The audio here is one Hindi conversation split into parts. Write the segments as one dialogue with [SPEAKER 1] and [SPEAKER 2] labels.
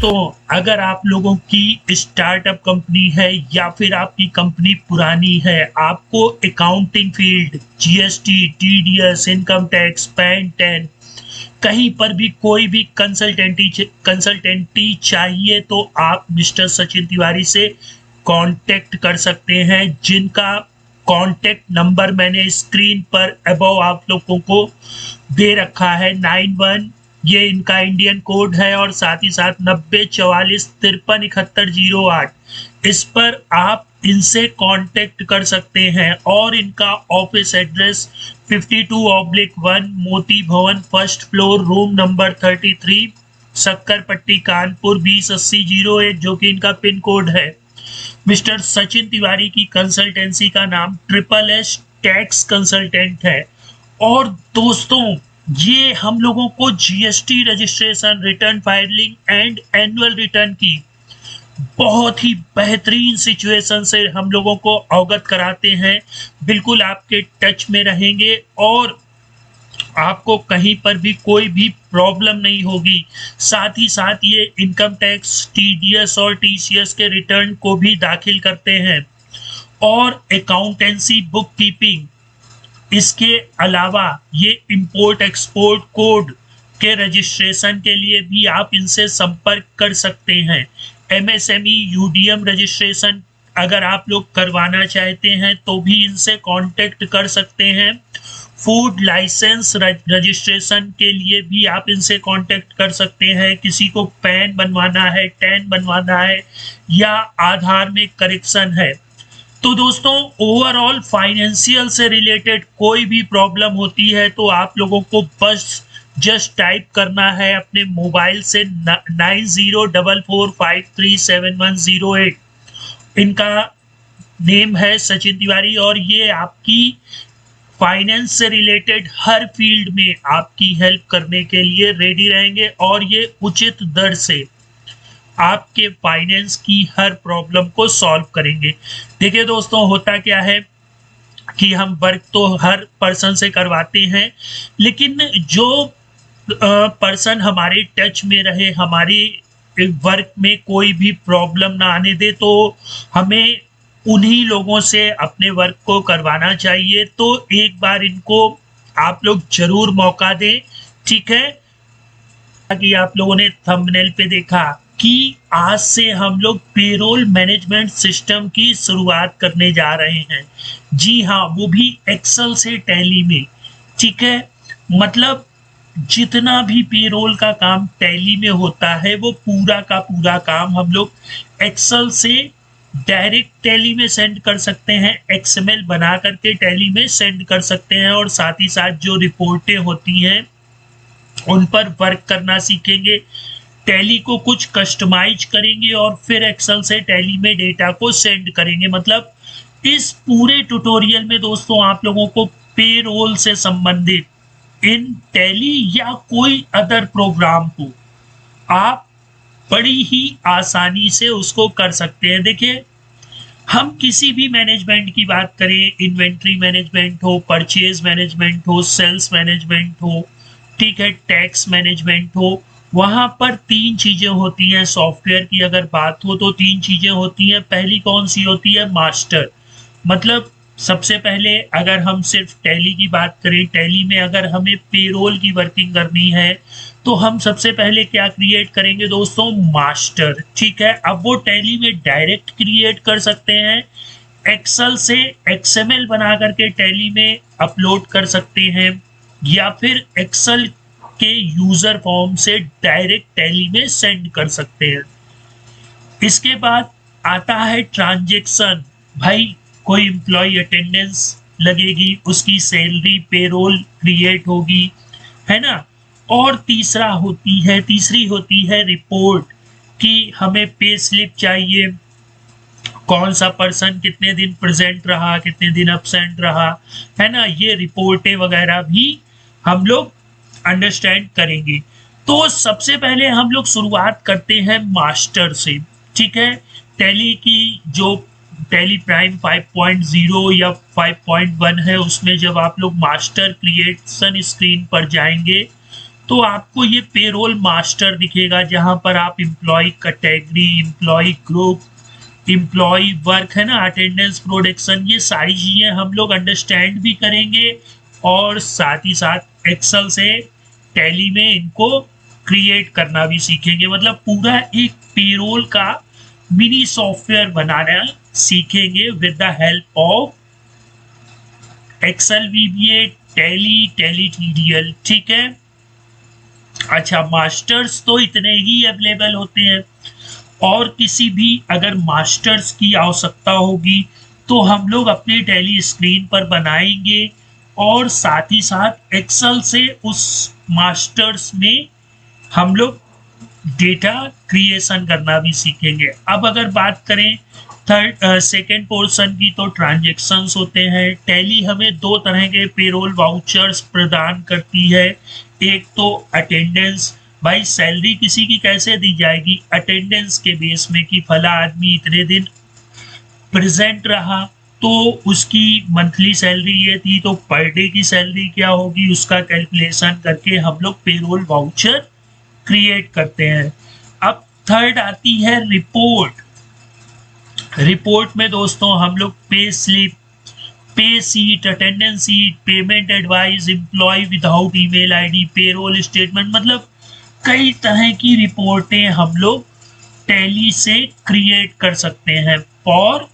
[SPEAKER 1] दोस्तों, अगर आप लोगों की स्टार्टअप कंपनी है या फिर आपकी कंपनी पुरानी है, आपको accounting field, GST, TDS, income tax, pan 10 कहीं पर भी कोई भी कंसल्टेंटी चाहिए तो आप मिस्टर सचिन तिवारी से कांटेक्ट कर सकते हैं, जिनका कांटेक्ट नंबर मैंने स्क्रीन पर अबव आप लोगों को दे रखा है। 91 ये इनका इंडियन कोड है और साथ ही साथ 9044537108 इस पर आप इनसे कांटेक्ट कर सकते हैं। और इनका office address 52/1 Moti Bhavan, first floor, room number 33, Shakkarpatti, Kanpur 208001, जो कि इनका पिन कोड है। मिस्टर सचिन तिवारी की कंसल्टेंसी का नाम SSS टैक्स कंसल्टेंट है। और दोस्तों, ये हम लोगों को GST registration, return filing and annual return की बहुत ही बेहतरीन सिचुएशन से हम लोगों को अवगत कराते हैं। बिल्कुल आपके टच में रहेंगे और आपको कहीं पर भी कोई भी प्रॉब्लम नहीं होगी। साथ ही साथ ये इनकम टैक्स, टीडीएस और टीसीएस के रिटर्न को भी दाखिल करते हैं और अकाउंटेंसी, बुक कीपिंग, इसके अलावा ये इंपोर्ट एक्सपोर्ट कोड के रजिस्ट्रेशन के लिए भी आप इनसे संपर्क कर सकते हैं। एमएसएमई, यूडीएम रजिस्ट्रेशन अगर आप लोग करवाना चाहते हैं तो भी इनसे कांटेक्ट कर सकते हैं। फूड लाइसेंस रजिस्ट्रेशन के लिए भी आप इनसे कांटेक्ट कर सकते हैं। किसी को पैन बनवाना है, टैन बनवाना है या आधार में करेक्शन है। तो दोस्तों, ओवरऑल फाइनेंशियल से रिलेटेड कोई भी प्रॉब्लम होती है तो आप लोगों को बस जस्ट टाइप करना है अपने मोबाइल से 9044537108। इनका नेम है सचिन तिवारी और ये आपकी फाइनेंस से रिलेटेड हर फील्ड में आपकी हेल्प करने के लिए रेडी रहेंगे और ये उचित दर से आपके फाइनेंस की हर प्रॉब्लम को सॉल्व करेंगे। देखिए दोस्तों, होता क्या है कि हम वर्क तो हर पर्सन से करवाते हैं, लेकिन जो पर्सन हमारे टच में रहे, हमारी वर्क में कोई भी प्रॉब्लम ना आने दे, तो हमें उन्हीं लोगों से अपने वर्क को करवाना चाहिए। तो एक बार इनको आप लोग जरूर मौका दें, ठीक है। कि आप लोगों ने थंबनेल पे देखा कि आज से हम लोग पेरोल मैनेजमेंट सिस्टम की शुरुआत करने जा रहे हैं। जी हाँ, वो भी एक्सेल से टैली में, ठीक है। मतलब जितना भी पेरोल का काम टैली में होता है वो पूरा का पूरा काम हम लोग एक्सेल से डायरेक्ट टैली में सेंड कर सकते हैं, एक्सएमएल बना करके टैली में सेंड कर सकते हैं। और साथ ही साथ जो रिपोर्टें होती हैं उन पर वर्क करना सीखेंगे, टैली को कुछ कस्टमाइज करेंगे और फिर एक्सेल से टैली में डेटा को सेंड करेंगे। मतलब इस पूरे ट्यूटोरियल में दोस्तों आप लोगों को पेरोल से संबंधित इन टैली या कोई अदर प्रोग्राम को आप बड़ी ही आसानी से उसको कर सकते हैं। देखिए, हम किसी भी मैनेजमेंट की बात करें, इन्वेंट्री मैनेजमेंट हो, परचेज मैनेजमेंट हो, सेल्स मैनेजमेंट हो, ठीक है, टैक्स मैनेजमेंट हो, वहां पर 3 चीजें होती हैं। सॉफ्टवेयर की अगर बात हो तो 3 चीजें होती हैं। पहली कौन सी होती है? मास्टर। मतलब सबसे पहले अगर हम सिर्फ टैली की बात करें, टैली में अगर हमें पेरोल की वर्किंग करनी है तो हम सबसे पहले क्या क्रिएट करेंगे दोस्तों? मास्टर, ठीक है। अब वो टैली में डायरेक्ट क्रिएट कर सकते हैं, एक्सेल से एक्सएमएल बना करके टैली में अपलोड कर सकते हैं, या फिर एक्सेल के यूजर फॉर्म से डायरेक्ट टैली में सेंड कर सकते हैं। इसके बाद आता है ट्रांजैक्शन। भाई, कोई एम्प्लॉय अटेंडेंस लगेगी, उसकी सैलरी पेरोल क्रिएट होगी, है ना। और तीसरी होती है रिपोर्ट, कि हमें पे स्लिप चाहिए, कौन सा पर्सन कितने दिन प्रेजेंट रहा, कितने दिन अब्सेंट रहा, है ना। ये रिपोर्टें वगैरह भी हम लोग अंडरस्टैंड करेंगे। तो सबसे पहले हम लोग शुरुआत करते हैं मास्टर से, ठीक है। टैली की जो टैली प्राइम 5.0 या 5.1 है, उसमें जब आप लोग मास्टर क्रिएशन स्क्रीन पर जाएंगे तो आपको ये पेरोल मास्टर दिखेगा जहां पर आप employee category, employee group, employee work है ना, अटेंडेंस, प्रोडक्शन, ये सारी चीजें हम लोग अंडरस्टैंड भी करेंगे और साथ ही साथ एक्सेल से टैली में इनको क्रिएट करना भी सीखेंगे। मतलब पूरा एक पेरोल का मिनी सॉफ्टवेयर बनाना सीखेंगे with the help of Excel, VBA, Tally, Tally TDL. ठीक है। अच्छा, मास्टर्स तो इतने ही अवेलेबल होते हैं और किसी भी अगर मास्टर्स की आवश्यकता होगी तो हम लोग अपने टैली स्क्रीन पर बनाएंगे और साथ ही साथ एक्सेल से उस मास्टर्स में हम लोग डेटा क्रिएशन करना भी सीखेंगे। अब अगर बात करें सेकेंड पोर्शन की, तो ट्रांजेक्शन्स होते हैं। टैली हमें दो तरह के पेरोल वाउचर्स प्रदान करती है। एक तो अटेंडेंस, भाई सैलरी किसी की कैसे दी जाएगी, अटेंडेंस के बेस में कि फला आदमी इतने दिन प्रेजेंट रहा तो उसकी मंथली सैलरी ये थी, तो पर डे की सैलरी क्या होगी उसका कैलकुलेशन करके हम लोग पेरोल वाउचर क्रिएट करते हैं। अब थर्ड आती है रिपोर्ट। रिपोर्ट में दोस्तों हम लोग pay slip, pay sheet, attendance sheet, payment advice, employee without email ID, payroll statement, मतलब कई तरह की रिपोर्टें हम लोग टैली से क्रिएट कर सकते हैं फॉर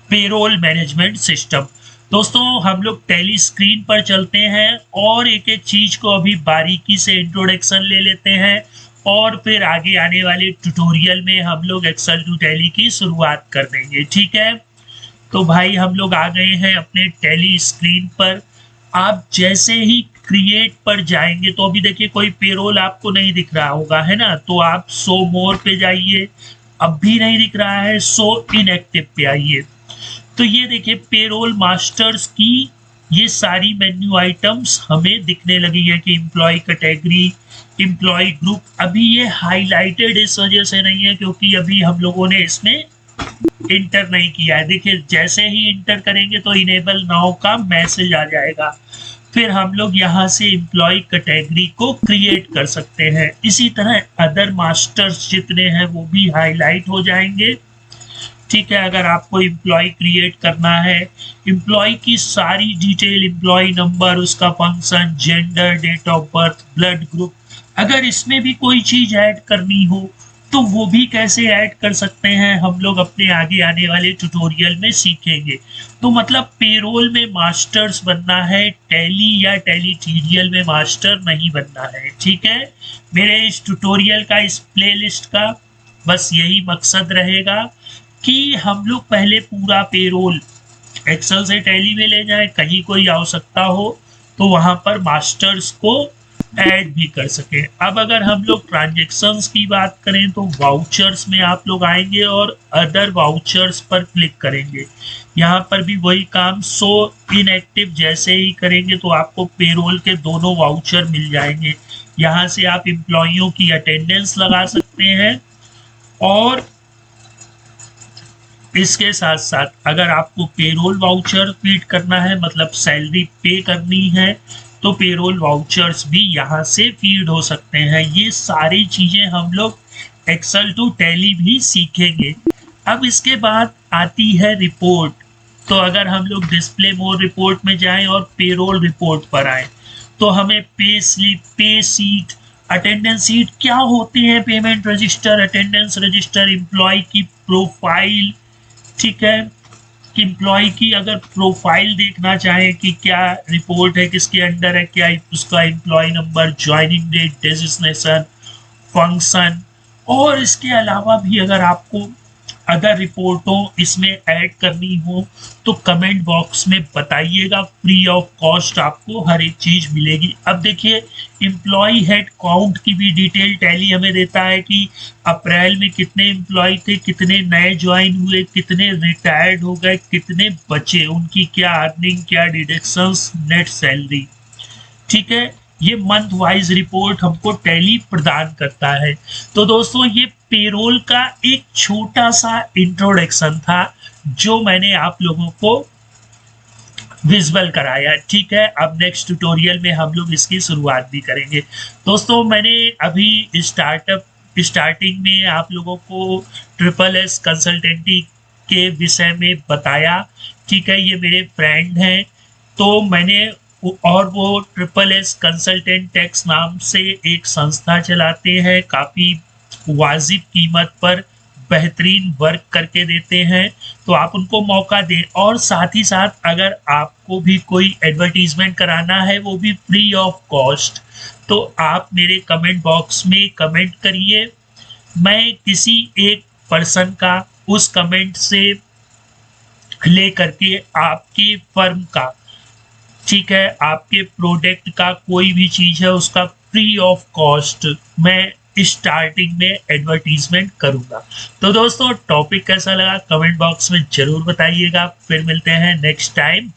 [SPEAKER 1] पेरोल मैनेजमेंट सिस्टम। दोस्तों हम लोग टैली स्क्रीन पर चलते हैं और एक एक चीज को अभी बारीकी से इंट्रोडक्शन ले लेते हैं और फिर आगे आने वाले ट्यूटोरियल में हम लोग एक्सेल टू टैली की शुरुआत कर देंगे। ठीक है। तो भाई हम लोग आ गए हैं अपने टैली स्क्रीन पर। आप जैसे ही क्रिएट पर जाएंगे तो अभी देखिए कोई पेरोल आपको नहीं दिख रहा होगा, है ना, तो आप शो मोर पे जाइए, अब भी नहीं दिख रहा है, शो इनएक्टिव पे आइए। तो ये देखिए पेरोल मास्टर्स की ये सारी मेन्यू आइटम्स हमें दिखने लगी है कि एम्प्लॉय कैटेगरी, एम्प्लॉय ग्रुप। अभी ये हाईलाइटेड इस वजह से नहीं है क्योंकि अभी हम लोगों ने इसमें इंटर नहीं किया है। देखिए जैसे ही इंटर करेंगे तो इनेबल नाउ का मैसेज आ जाएगा, फिर हम लोग यहाँ से एम्प्लॉय कैटेगरी को क्रिएट कर सकते हैं। इसी तरह अदर मास्टर्स जितने हैं वो भी हाईलाइट हो जाएंगे। ठीक है। अगर आपको एम्प्लॉय क्रिएट करना है, एम्प्लॉय की सारी डिटेल, एम्प्लॉय नंबर, उसका function, gender, date of birth, blood group, अगर इसमें भी कोई चीज ऐड करनी हो तो वो भी कैसे ऐड कर सकते हैं हम लोग अपने आगे आने वाले ट्यूटोरियल में सीखेंगे। तो मतलब पेरोल में मास्टर्स बनना है, टैली या टैली टीडीएल में मास्टर नहीं बनना है। ठीक है। मेरे इस ट्यूटोरियल का, इस प्लेलिस्ट का बस यही मकसद रहेगा कि हम लोग पहले पूरा पेरोल एक्सेल से टैली में ले जाएं, कहीं कोई आवश्यकता हो तो वहां पर मास्टर्स को ऐड भी कर सके। अब अगर हम लोग ट्रांजेक्शन्स की बात करें तो वाउचर्स में आप लोग आएंगे और अदर वाउचर्स पर क्लिक करेंगे। यहाँ पर भी वही काम, शो इनएक्टिव जैसे ही करेंगे तो आपको पेरोल के दोनों वाउचर मिल जाएंगे। यहाँ से आप एम्प्लॉइयों की अटेंडेंस लगा सकते हैं और इसके साथ साथ अगर आपको पेरोल वाउचर फीड करना है, मतलब सैलरी पे करनी है, तो पेरोल वाउचर्स भी यहाँ से फीड हो सकते हैं। ये सारी चीजें हम लोग एक्सेल टू टैली भी सीखेंगे। अब इसके बाद आती है रिपोर्ट। तो अगर हम लोग डिस्प्ले मोर रिपोर्ट में जाएं और पेरोल रिपोर्ट पर आए तो हमें पे slip, pay sheet, attendance seat क्या होते हैं, payment register, attendance register, employee की प्रोफाइल। ठीक है। कि एम्प्लॉय की अगर प्रोफाइल देखना चाहें कि क्या रिपोर्ट है, किसके अंडर है, क्या उसका employee number, joining date, designation, function, और इसके अलावा भी अगर आपको अगर रिपोर्टों इसमें ऐड करनी हो तो कमेंट बॉक्स में बताइएगा, फ्री ऑफ कॉस्ट आपको हर एक चीज मिलेगी। अब देखिए एम्प्लॉय हेड काउंट की भी डिटेल टैली हमें देता है कि अप्रैल में कितने एम्प्लॉय थे, कितने नए ज्वाइन हुए, कितने रिटायर्ड हो गए, कितने बचे, उनकी क्या अर्निंग, क्या डिडक्शंस, नेट सैलरी। ठीक है। ये मंथ वाइज रिपोर्ट हमको टैली प्रदान करता है। तो दोस्तों ये पेरोल का एक छोटा सा इंट्रोडक्शन था जो मैंने आप लोगों को विजुअल कराया। ठीक है, अब नेक्स्ट ट्यूटोरियल में हम लोग इसकी शुरुआत भी करेंगे। दोस्तों, मैंने अभी स्टार्टिंग में आप लोगों को ट्रिपल एस कंसल्टेंटी के विषय में बताया। ठीक है, ये मेरे फ्रेंड हैं, तो मैंने और वो ट्रिपल एस कंसल्टेंट टैक्स नाम से एक संस्था चलाते हैं, काफ़ी वाजिब कीमत पर बेहतरीन वर्क करके देते हैं, तो आप उनको मौका दें। और साथ ही साथ अगर आपको भी कोई एडवर्टीजमेंट कराना है, वो भी फ्री ऑफ कॉस्ट, तो आप मेरे कमेंट बॉक्स में कमेंट करिए। मैं किसी एक पर्सन का उस कमेंट से ले करके आपकी फर्म का, ठीक है, आपके प्रोडक्ट का कोई भी चीज़ है उसका फ्री ऑफ कॉस्ट मैं स्टार्टिंग में एडवर्टीजमेंट करूंगा। तो दोस्तों, टॉपिक कैसा लगा कमेंट बॉक्स में जरूर बताइएगा। फिर मिलते हैं नेक्स्ट टाइम।